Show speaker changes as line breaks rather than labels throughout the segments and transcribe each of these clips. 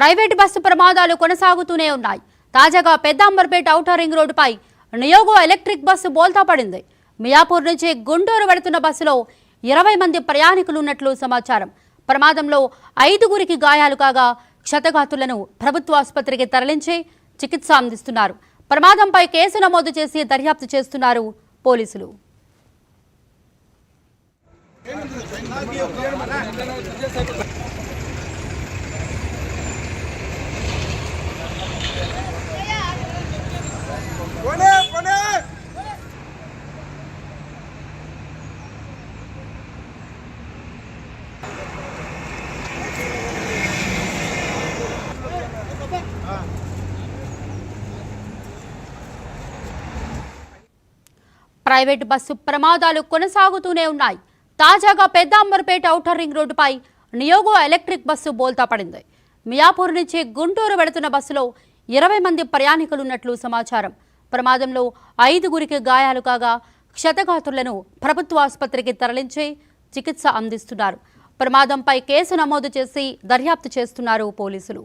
Private bus ప్రమాదాలు కొనసాగుతూనే ఉన్నాయి. తాజాగా పెద్ద అంబర్పేట ఔటర్ రింగ్ రోడ్డుపై నియోగో ఎలక్ట్రిక్ బస్సు బోల్తా పడింది. మియాపూర్ నుంచి గుంటూరు వెళుతున్న బస్సులో 20 మంది ప్రయాణికులు ఉన్నట్లు సమాచారం. ప్రమాదంలో 5గురికి గాయాలు కాగా క్షతగాతులను ప్రభుత్వ ఆసుపత్రికి తరలించి చికిత్స అందిస్తున్నారు. ప్రమాదంపై కేసు నమోదు చేసి దర్యాప్తు చేస్తున్నారు పోలీసులు. ప్రైవేట్ బస్సు ప్రమాదాలు కొనసాగుతూనే ఉన్నాయి. తాజాగా పెద్ద అంబర్పేట ఔటర్ రింగ్ రోడ్డుపై నియోగో ఎలక్ట్రిక్ బస్సు బోల్తా పడింది. మియాపూర్ నుంచి గుంటూరు వెళుతున్న బస్సులో 20 మంది ప్రయాణికులు ఉన్నట్లు సమాచారం. ప్రమాదంలో 5గురికి గాయాలు కాగా క్షతగాతులను ప్రభుత్వ ఆసుపత్రికి తరలించి చికిత్స అందిస్తున్నారు. ప్రమాదంపై కేసు నమోదు చేసి దర్యాప్తు చేస్తున్నారు పోలీసులు.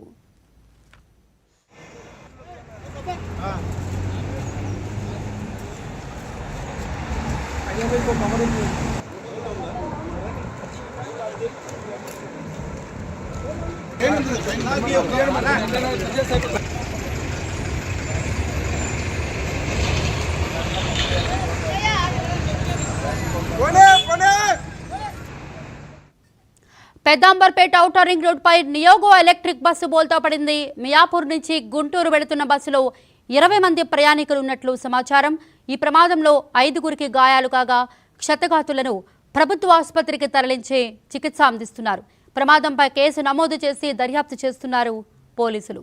పెద్ద అంబర్పేట ఔటర్ రింగ్ రోడ్డుపై నియోగో ఎలక్ట్రిక్ బస్సు బోల్తా పడింది. మియాపూర్ నుంచి గుంటూరు వెళుతున్న బస్సులో 20 మంది ప్రయాణికులు ఉన్నట్లు సమాచారం. ఈ ప్రమాదంలో 5గురికి గాయాలు కాగా క్షతగాతులను ప్రభుత్వ ఆసుపత్రికి తరలించి చికిత్స అందిస్తున్నారు. ప్రమాదంపై కేసు నమోదు చేసి దర్యాప్తు చేస్తున్నారు పోలీసులు.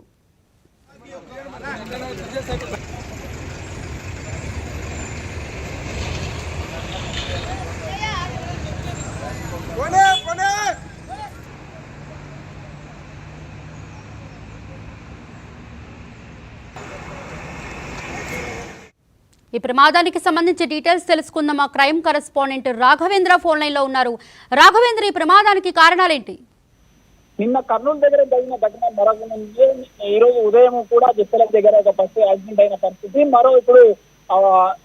ఈ ప్రమాదానికి సంబంధించి డీటెయిల్స్ తెలుసుకుందాం. మా crime correspondent Raghavendra phone line లో ఉన్నారు. రాఘవేంద్ర, ఈ ప్రమాదానికి కారణాలేంటి?
నిన్న కర్నూలు దగ్గర జరిగిన ఘటన మరొక నుంచి ఈ రోజు ఉదయం కూడా జిత్తల దగ్గర ఒక బస్సు యాక్సిడెంట్ అయిన పరిస్థితి. ఇప్పుడు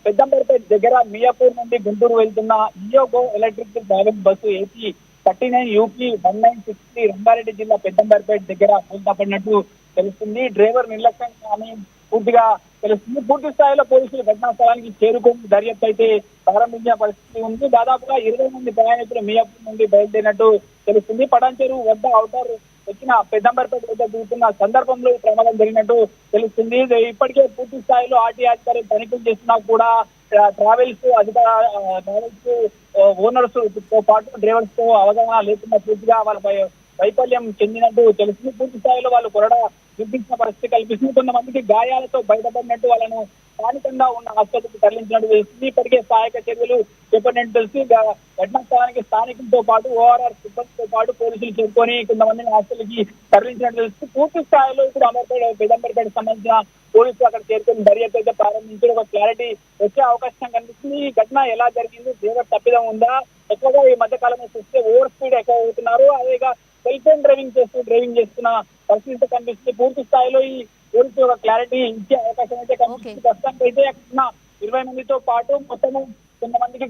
పెద్దంబర్పేట దగ్గర మియాపూర్ నుండి గుంటూరు వెళ్తున్న NueGo electric travel bus AC39 UP 1960 Rangareddy జిల్లా పెద్దంబర్పేట దగ్గర బోల్తా పడినట్టు తెలుస్తుంది. డ్రైవర్ నిర్లక్ష్యం కానీ పూర్తిగా తెలుస్తుంది. పూర్తి స్థాయిలో పోలీసులు ఘటనా స్థలానికి చేరుకొని దర్యాప్తు అయితే ప్రారంభించిన పరిస్థితి ఉంది. దాదాపుగా 20 మంది ప్రయాణికులు మియాపూర్ నుండి బయలుదేరినట్టు తెలుస్తుంది. పటాన్చెరు వద్ద ఔటర్ వచ్చిన పెద్దంబర్పేట వద్ద దిగుతున్న సందర్భంలో ఈ ప్రమాదం జరిగినట్టు తెలుస్తుంది. ఇప్పటికే పూర్తి స్థాయిలో ఆర్టీఐ అధికారులు తనిఖీలు చేస్తున్నా కూడా ట్రావెల్స్ ఓనర్స్ తో పాటు డ్రైవర్స్ తో అవగాహన లేకుండా పూర్తిగా వాళ్ళపై వైఫల్యం చెందినట్టు తెలుస్తుంది. పూర్తి స్థాయిలో వాళ్ళు కొరడా చూపించిన పరిస్థితి కల్పిస్తుంది. కొంతమందికి గాయాలతో బయటపడినట్టు వాళ్ళను స్థానికంగా ఉన్న ఆసుపత్రికి తరలించినట్టు తెలుస్తుంది. ఇప్పటికే సహాయక చర్యలు చేపట్టినట్టు తెలిసి ఘటనా స్థలానికి స్థానికులతో పాటు ORR సిబ్బందితో పాటు పోలీసులు చేరుకొని కొంతమందిని ఆసుపత్రికి తరలించినట్టు తెలుస్తుంది. పూర్తి స్థాయిలో ఇప్పుడు పెద్దంబర్పేటకు సంబంధించిన పోలీసులు అక్కడ చేరుకొని దర్యాప్తు అయితే ప్రారంభించి ఒక క్లారిటీ వచ్చే అవకాశం కనిపిస్తుంది. ఈ ఘటన ఎలా జరిగింది, డ్రైవర్ తప్పిదం ఉందా, ఎక్కువగా ఈ మధ్య కాలంలో చూస్తే ఓవర్ స్పీడ్ ఎక్కువ అవుతున్నారు, అదేగా సెల్ ఫోన్ డ్రైవింగ్ చేస్తున్న పరిస్థితి కనిపిస్తుంది. పూర్తి స్థాయిలో ఈ పోలీసులు ఒక క్లారిటీ ఇచ్చే అవకాశం అయితే కనిపిస్తుంది. ప్రస్తుతానికి అయితే 20 మందితో పాటు మొత్తము కొంతమందికి